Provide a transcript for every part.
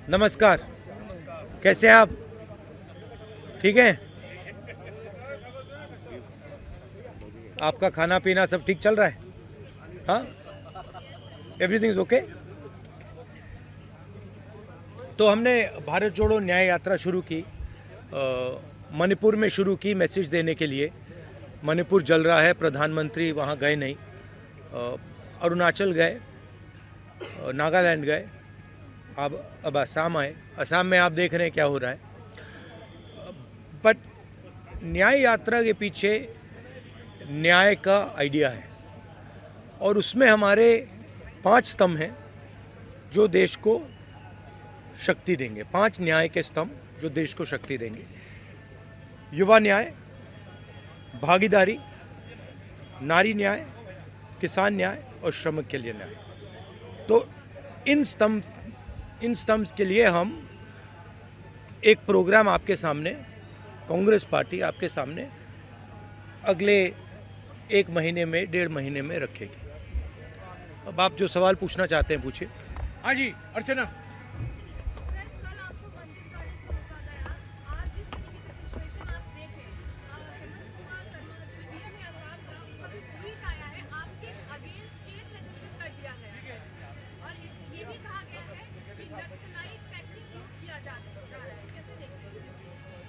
नमस्कार, कैसे हैं आप? ठीक हैं? आपका खाना पीना सब ठीक चल रहा है? हाँ, एवरीथिंग इज ओके। तो हमने भारत जोड़ो न्याय यात्रा शुरू की, मणिपुर में शुरू की मैसेज देने के लिए। मणिपुर जल रहा है, प्रधानमंत्री वहाँ गए नहीं, अरुणाचल गए, नागालैंड गए, अब असम आए। असम में आप देख रहे हैं क्या हो रहा है। बट न्याय यात्रा के पीछे न्याय का आइडिया है और उसमें हमारे 5 स्तंभ हैं जो देश को शक्ति देंगे। 5 न्याय के स्तंभ जो देश को शक्ति देंगे। युवा न्याय, भागीदारी, नारी न्याय, किसान न्याय और श्रमिक के लिए न्याय। तो इन स्तंभ के लिए हम एक प्रोग्राम आपके सामने, कांग्रेस पार्टी आपके सामने अगले 1 महीने में, 1.5 महीने में रखेगी। अब आप जो सवाल पूछना चाहते हैं पूछिए। हाँ जी, अर्चना।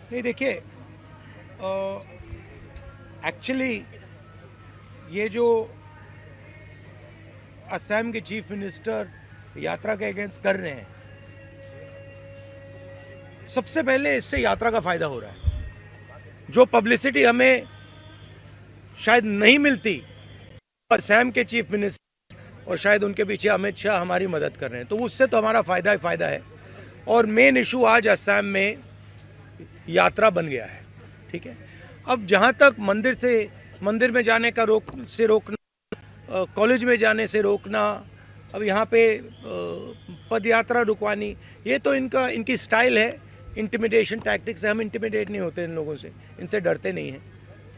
नहीं, देखिए, एक्चुअली ये जो असम के चीफ मिनिस्टर यात्रा के अगेंस्ट कर रहे हैं, सबसे पहले इससे यात्रा का फायदा हो रहा है। जो पब्लिसिटी हमें शायद नहीं मिलती, असम के चीफ मिनिस्टर और शायद उनके पीछे अमित शाह हमारी मदद कर रहे हैं, तो उससे तो हमारा फायदा ही फायदा है। और मेन इशू आज असम में यात्रा बन गया है, ठीक है। अब जहाँ तक मंदिर में जाने का रोकना, कॉलेज में जाने से रोकना, अब यहाँ पे पद यात्रा रुकवानी, ये तो इनकी स्टाइल है, इंटिमिडेशन टैक्टिक्स है। हम इंटिमिडेट नहीं होते इन लोगों से, इनसे डरते नहीं हैं।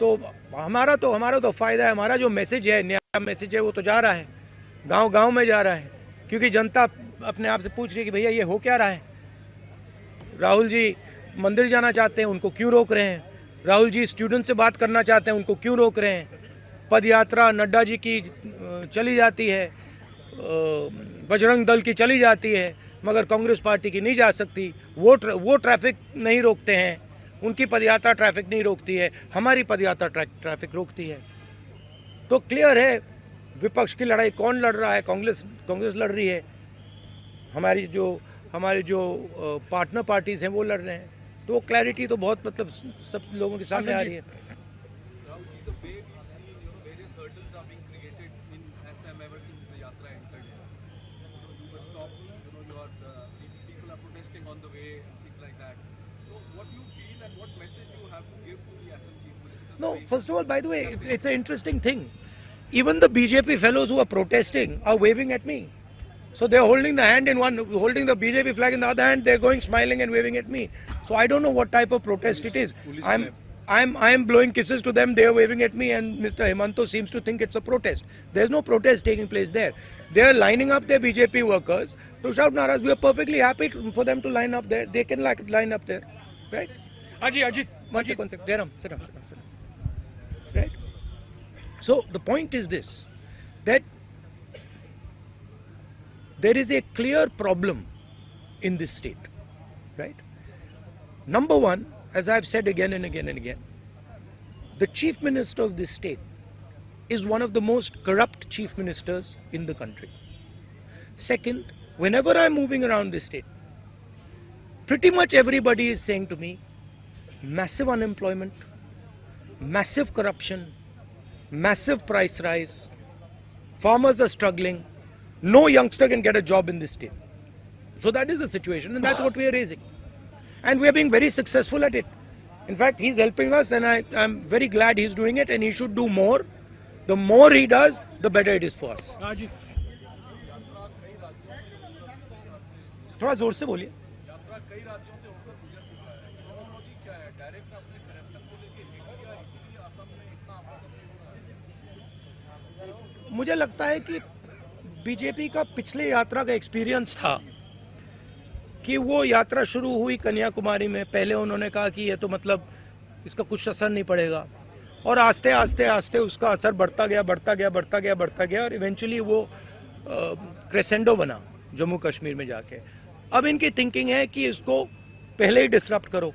तो हमारा तो फ़ायदा है। हमारा जो मैसेज है, न्याय मैसेज है, वो तो जा रहा है, गांव में जा रहा है, क्योंकि जनता अपने आप से पूछ रही है कि भैया ये हो क्या रहा है। राहुल जी मंदिर जाना चाहते हैं, उनको क्यों रोक रहे हैं? राहुल जी स्टूडेंट से बात करना चाहते हैं, उनको क्यों रोक रहे हैं? पद यात्रा नड्डा जी की चली जाती है, बजरंग दल की चली जाती है, मगर कांग्रेस पार्टी की नहीं जा सकती। वो ट्रैफिक नहीं रोकते हैं, उनकी पदयात्रा ट्रैफिक नहीं रोकती है, हमारी पदयात्रा ट्रैफिक रोकती है। तो क्लियर है विपक्ष की लड़ाई कौन लड़ रहा है। कांग्रेस लड़ रही है, हमारे जो पार्टनर पार्टीज हैं वो लड़ रहे हैं। तो वो क्लैरिटी तो बहुत, मतलब सब लोगों के सामने आ रही है। No, first of all, by the way, it's an interesting thing. Even the BJP fellows who are protesting are waving at me. So they're holding the BJP flag in the other hand, they're going smiling and waving at me. So I don't know what type of protest it is. I am blowing kisses to them, they're waving at me, and Mr. Himanto seems to think it's a protest. There's no protest taking place there. They're lining up their BJP workers to shout naras. We are perfectly happy for them to line up there. They can line up there, right? Ajit. One second. Sit down. Right? So the point is this, that there is a clear problem in this state, right? Number one, as I've said again and again, the chief minister of this state is one of the most corrupt chief ministers in the country. Second, whenever I'm moving around this state, pretty much everybody is saying to me, massive unemployment, massive corruption, massive price rise, farmers are struggling, no youngster can get a job in this state. So that is the situation, and that's what we are raising. And we are being very successful at it. In fact, he's helping us, and I'm very glad he's doing it, and he should do more. The more he does, the better it is for us. थोड़ा जोर से बोलिए। मुझे लगता है कि BJP का पिछले यात्रा का एक्सपीरियंस था कि वो यात्रा शुरू हुई कन्याकुमारी में, पहले उन्होंने कहा कि ये तो मतलब इसका कुछ असर नहीं पड़ेगा, और आस्ते आस्ते आस्ते उसका असर बढ़ता गया बढ़ता गया बढ़ता गया बढ़ता गया, और इवेंचुअली वो क्रेसेंडो बना जम्मू कश्मीर में जाके। अब इनकी थिंकिंग है कि इसको पहले ही डिसरप्ट करो,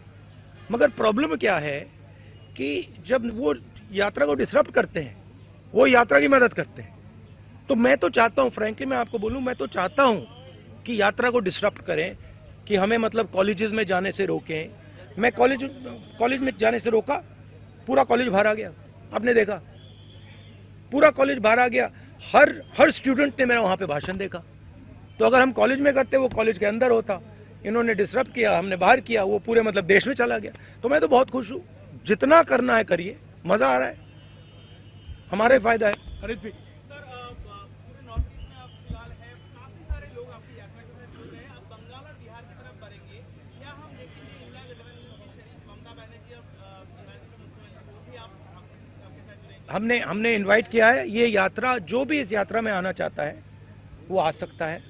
मगर प्रॉब्लम क्या है कि जब वो यात्रा को डिसरप्ट करते हैं, वो यात्रा की मदद करते हैं। तो मैं तो चाहता हूँ, फ्रैंकली मैं आपको बोलूँ, मैं तो चाहता हूँ कि यात्रा को डिसरप्ट करें, कि हमें मतलब कॉलेजेस में जाने से रोकें। मैं कॉलेज में जाने से रोका, पूरा कॉलेज भरा गया, आपने देखा, पूरा कॉलेज भरा गया, हर स्टूडेंट ने मेरा वहाँ पे भाषण देखा। तो अगर हम कॉलेज में करते, वो कॉलेज के अंदर होता, इन्होंने डिसरप्ट किया, हमने बाहर किया, वो पूरे मतलब देश में चला गया। तो मैं तो बहुत खुश हूँ, जितना करना है करिए, मजा आ रहा है, हमारा ही फायदा है। अरित भी सर पूरे नॉर्थ ईस्ट में आप फिलहाल है, काफी सारे लोग आपकी यात्रा के साथ जुड़ रहे हैं। आप बंगाल और बिहार की तरफ बढ़ेंगे, क्या हम देखेंगे इंडिया गठबंधन की शरीक ममता बनर्जी और बिहार के मुख्यमंत्री वो भी आपके साथ जुड़ेंगे? हमने इनवाइट किया है। ये यात्रा, जो भी इस यात्रा में आना चाहता है वो आ सकता है।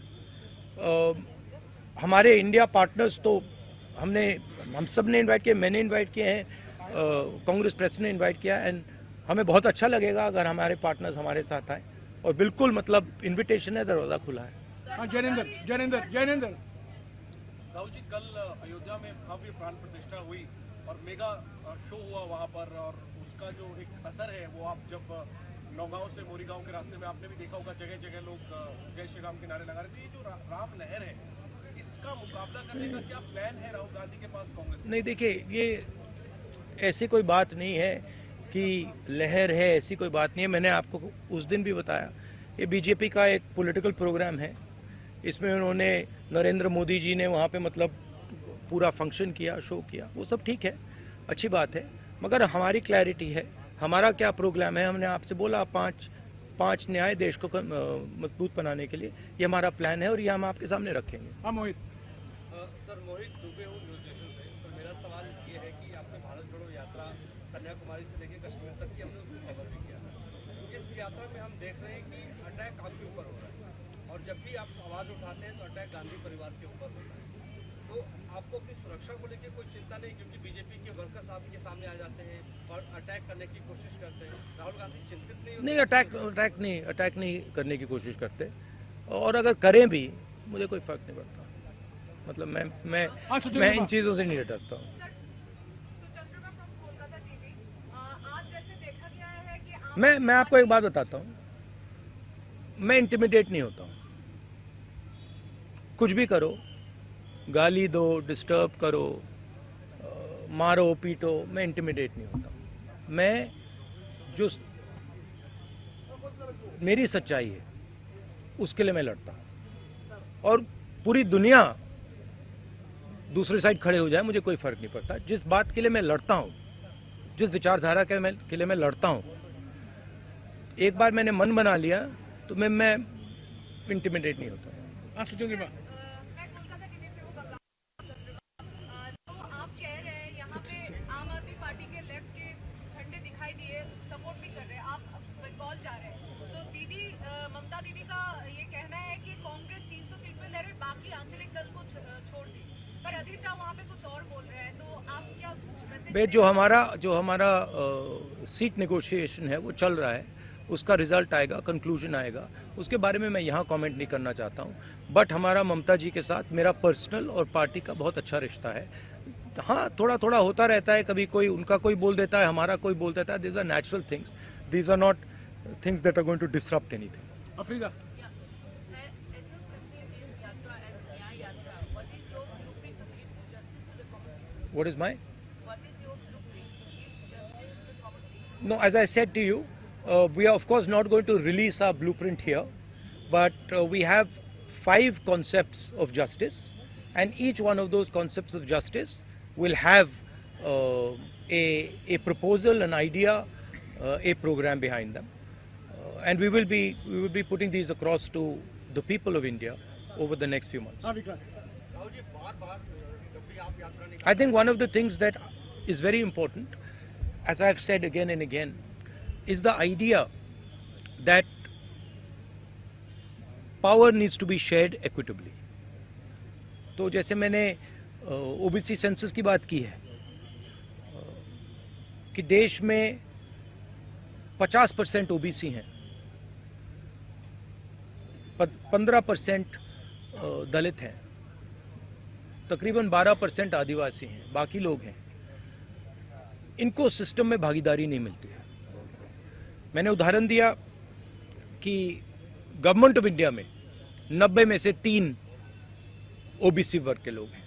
हमारे इंडिया पार्टनर्स तो हम सब ने इनवाइट किए, मैंने इनवाइट किए हैं, कांग्रेस प्रेसिडेंट ने इनवाइट किया, एंड हमें बहुत अच्छा लगेगा अगर हमारे पार्टनर्स हमारे साथ आए। और बिल्कुल मतलब इनविटेशन है, दरवाज़ा खुला है। हाँ, जैनेंद्र जैनेंद्र जैनेंद्र राहुल जी, कल अयोध्या में भव्य प्राण प्रतिष्ठा हुई और मेगा शो हुआ वहां पर, और उसका जो एक असर है वो आप जब नौगांव से मोरीगांव के रास्ते में आपने भी देखा होगा, जगह जगह लोग जय श्री राम के नारे लगा रहे थे। ये जो राम लहर है, इसका मुकाबला करने का क्या प्लान है राहुल गांधी के पास, कांग्रेस? नहीं, देखिए, ये ऐसी कोई बात नहीं है कि लहर है, ऐसी कोई बात नहीं है। मैंने आपको उस दिन भी बताया, ये बीजेपी का एक पॉलिटिकल प्रोग्राम है। इसमें उन्होंने, नरेंद्र मोदी जी ने वहाँ पे मतलब पूरा फंक्शन किया, शो किया, वो सब ठीक है, अच्छी बात है। मगर हमारी क्लैरिटी है, हमारा क्या प्रोग्राम है। हमने आपसे बोला पांच न्याय देश को मजबूत बनाने के लिए, ये हमारा प्लान है और ये हम आपके सामने रखेंगे। हाँ मोहित। सर, मोहित दुबे हूँ न्यूज नेशन से। सर, मेरा सवाल ये है कि आपने भारत जोड़ो यात्रा कन्याकुमारी से लेकर कश्मीर तक की हमने उसको कवर भी किया था। इस यात्रा में हम देख रहे हैं कि अटैक आपके ऊपर हो रहा है, और जब भी आप आवाज़ उठाते हैं तो अटैक गांधी परिवार के ऊपर होता है। तो आपको अपनी सुरक्षा को लेकर कोई चिंता नहीं, क्योंकि बीजेपी के वर्कर्स आपके सामने आ जाते हैं और अटैक करने की कोशिश करते हैं। राहुल गांधी चिंतित नहीं होते? नहीं, अटैक नहीं करने की कोशिश करते, और अगर करें भी मुझे कोई फर्क नहीं पड़ता। मतलब मैं इन चीज़ों से नहीं डरता हूँ। मैं आपको एक बात बताता हूँ, मैं इंटिमिडेट नहीं होता हूँ। कुछ भी करो, गाली दो, डिस्टर्ब करो, मारो पीटो, मैं इंटिमिडेट नहीं होता हूँ। मैं जो मेरी सच्चाई है उसके लिए मैं लड़ता हूँ, और पूरी दुनिया दूसरी साइड खड़े हो जाए, मुझे कोई फर्क नहीं पड़ता। जिस बात के लिए मैं लड़ता हूँ, जिस विचारधारा के लिए मैं लड़ता हूँ, एक बार मैंने मन बना लिया तो मैं इंटिमिडेट नहीं होता। हाँ, सुचेंद्र बा मैं कोलकाता टीवी से हूँ बंगाल। तो आप कह रहे हैं यहाँ पे आम आदमी पार्टी के लेफ्ट के झंडे दिखाई दिए, सपोर्ट भी कर रहे हैं, आप बंगाल जा रहे हैं। तो दीदी ममता दीदी का ये कहना है कि कांग्रेस 300 सीट पे लड़े, बाकी आंचलिक दल को छोड़ दी, पर अधिष्ठा वहाँ पे कुछ और बोल रहे हैं। तो आप क्या मैसेज? जो हमारा सीट नेगोशिएशन है वो चल रहा है, उसका रिजल्ट आएगा, कंक्लूजन आएगा, उसके बारे में मैं यहाँ कमेंट नहीं करना चाहता हूँ। बट हमारा ममता जी के साथ मेरा पर्सनल और पार्टी का बहुत अच्छा रिश्ता है। हाँ, थोड़ा थोड़ा होता रहता है, कभी कोई उनका कोई बोल देता है, हमारा कोई बोल देता है। These are natural things, these are not things that are going to disrupt anything. अफरीदा What is my? No, as I said to you, we are of course not going to release our blueprint here, but we have 5 concepts of justice, and each one of those concepts of justice will have a proposal, an idea, a program behind them, and we will be putting these across to the people of India over the next few months. हाँ Vikrant. I think one of the things that is very important, as I've said again and again, is the idea that power needs to be shared equitably. तो जैसे मैंने OBC census की बात की है कि देश में 50% ओबीसी हैं, 15% दलित हैं, तकरीबन 12% आदिवासी हैं, बाकी लोग हैं। इनको सिस्टम में भागीदारी नहीं मिलती है। मैंने उदाहरण दिया कि गवर्नमेंट ऑफ इंडिया में 90 में से 3 ओबीसी वर्ग के लोग हैं।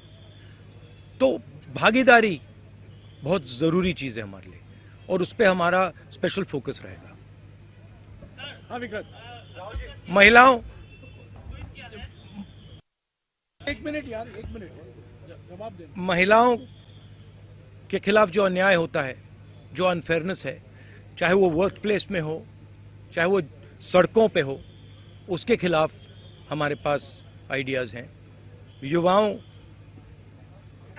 तो भागीदारी बहुत ज़रूरी चीज़ है हमारे लिए और उस पर हमारा स्पेशल फोकस रहेगा। हाँ विक्रांत, महिलाओं, 1 मिनट यार, 1 मिनट जवाब दे। महिलाओं के खिलाफ जो अन्याय होता है, जो अनफेयरनेस है, चाहे वो वर्क प्लेस में हो, चाहे वो सड़कों पे हो, उसके खिलाफ हमारे पास आइडियाज़ हैं। युवाओं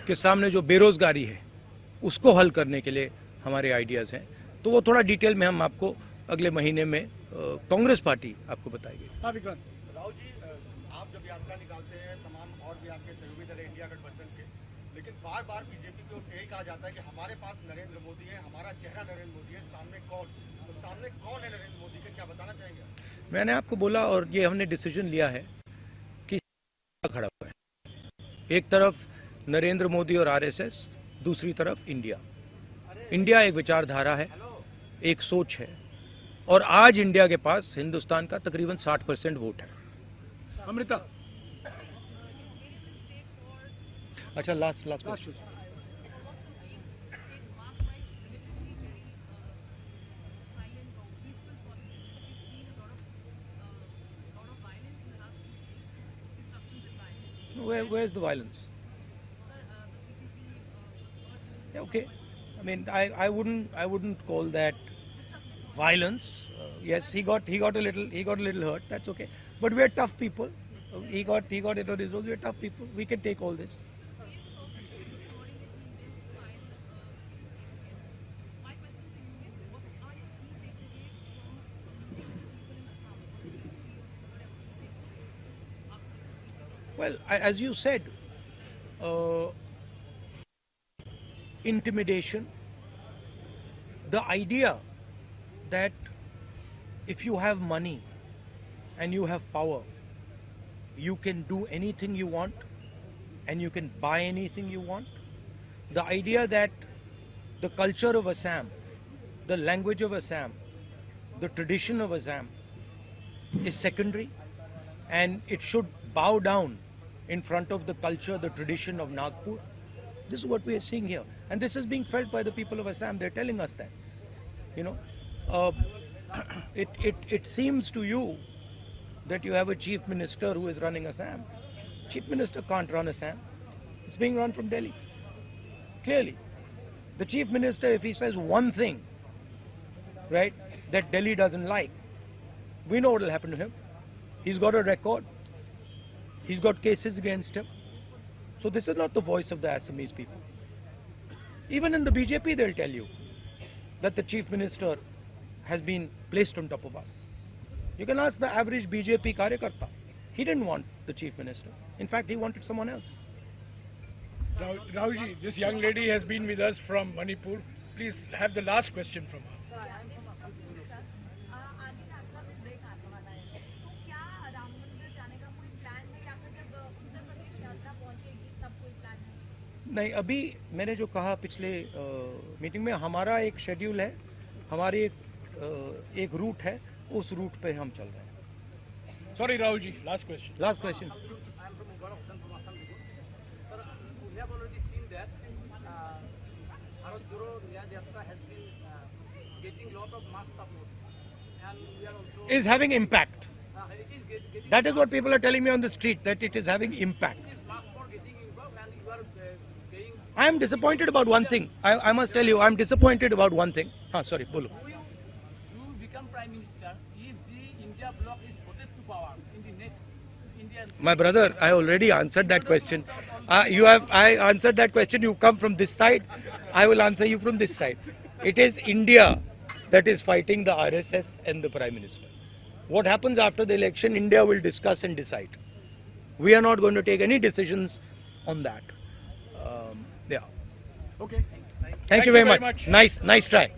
के सामने जो बेरोजगारी है उसको हल करने के लिए हमारे आइडियाज़ हैं। तो वो थोड़ा डिटेल में हम आपको अगले महीने में कांग्रेस पार्टी आपको बताएगी। हाँ विक्रांत, राहुल जी, आप जब यात्रा निकालते हैं तमाम और भी आपके सहयोगी दल हैं इंडिया गठबंधन के, लेकिन बार बार बीजेपी की ओर से यही कहा जाता है कि हमारे पास नरेंद्र मोदी है, हमारा चेहरा नरेंद्र मोदी है, सामने कौन, तो सामने कौन है नरेंद्र मोदी के, क्या बताना चाहेंगे? मैंने आपको बोला और ये हमने डिसीजन लिया है कि खड़ा हुआ है। एक तरफ नरेंद्र मोदी और आरएसएस, दूसरी तरफ इंडिया। इंडिया एक विचारधारा है, एक सोच है और आज इंडिया के पास हिंदुस्तान का तकरीबन 60% वोट है। अमृता, अच्छा, last question. Where's the violence? Yeah, okay. I mean, I wouldn't call that violence. Yes, he got a little hurt. That's okay. But we are tough people. He got it on his own. We are tough people. We can take all this. Well, as you said, intimidation, the idea that if you have money and you have power, you can do anything you want and you can buy anything you want. The idea that the culture of Assam, the language of Assam, the tradition of Assam is secondary and it should bow down in front of the culture, the tradition of Nagpur. This is what we are seeing here. And this is being felt by the people of Assam. They're telling us that. You know, it seems to you that you have a chief minister who is running Assam. Chief minister can't run Assam. It's being run from Delhi. Clearly. The chief minister, if he says one thing, right, that Delhi doesn't like, we know what will happen to him. He's got a record. He's got cases against him. So this is not the voice of the Assamese people. Even in the BJP, they'll tell you that the chief minister has been placed on top of us. You can ask the average BJP karyakarta. He didn't want the chief minister. In fact, he wanted someone else. Rahul ji, this young lady has been with us from Manipur. Please have the last question from her. आधी यात्रा में break आने वाला है, तो क्या राम मंदिर जाने का कोई प्लान है या फिर जब उत्तर प्रदेश यात्रा पहुंचेगी तब कोई प्लान है? नहीं, अभी मैंने जो कहा पिछले मीटिंग में, हमारा एक शेड्यूल है, हमारी एक रूट है, उस रूट पे हम चल रहे हैं। Sorry Rahul ji, last question. Last question. I am from Uttarakhand, from Assam. Sir, we have already seen that Bharat Joro Nyaya Yatra has been getting lot of mass support, and we are also Is having impact. it is getting That is what people are telling me on the street, that it is having impact. this mass for getting involved, and you are paying. I am disappointed about one thing. I must tell you, I am disappointed about one thing. Sorry, bolo. You become prime minister if the India bloc is voted to power in the next Indian. My brother, I already answered that question. I answered that question. You come from this side. I will answer you from this side. It is India that is fighting the RSS and the Prime Minister. What happens after the election, India will discuss and decide. We are not going to take any decisions on that. Yeah. Okay. Thank you very much. Nice try.